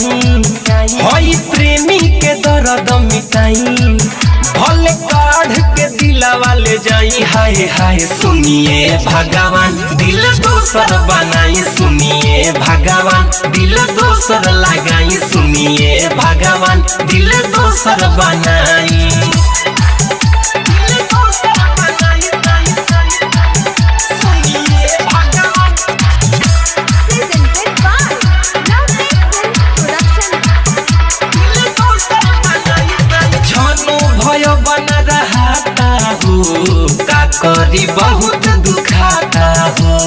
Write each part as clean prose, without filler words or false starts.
लगाई हई प्रेमी के दर्द मिटाई भले काढ़ के दिलवा ले जाई हाय हाय सुनिए भगवान दिल दोसर बनाई सुनिए भगवान दिल दोसर लगाई सुनिए भगवान दिल दोसर बनाई का करी बहुत दुखाता हो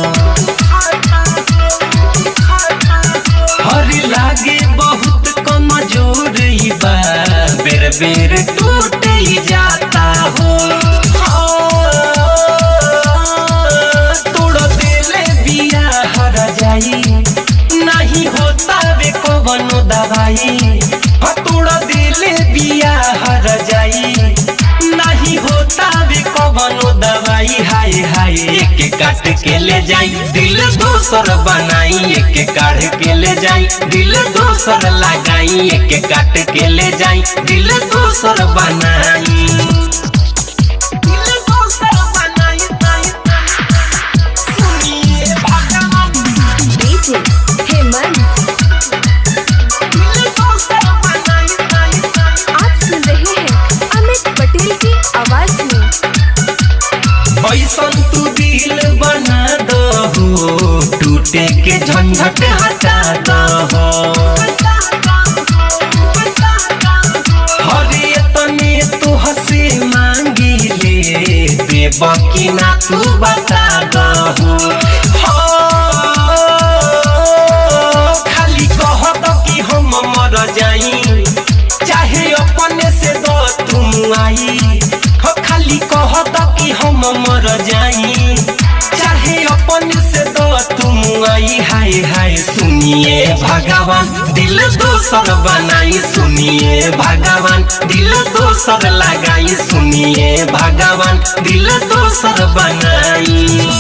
हरी लागे बहुत कमजोर बा बेर बेर टूट जाता हो तोड़ देले बिया हर जाई नहीं होता वे कवनो दवाई तोड़ देले बिया हर जाई नहीं होता वे कवनो दवाई हाय हाय एक काट के ले जाई दिल दोसर बनाई एक काढ़ के ले जाई दिल दोसर लगाई एक काट के ले जाई दिल दोसर बनाई सुनिए भगवान डीजे हेमंत आप सुन रहे हैं अमित पटेल की आवाज में ऐसन तू दिल बना दहो टूटे के झंझट हटा दहो हरे तने तू हंसे मांगी ले बेबाकी ना तू बता दहो खाली कह दो कि हम मर जाई चाहे अपने से दो तुम आई खाली कह दो कि हम मर जाई चाहे अपने से दो तुम आई हाय हाय सुनिए भगवान दिल दोसर बनाई सुनिए भगवान दिल दोसर लगाई सुनिए भगवान दिल दोसर बनाई।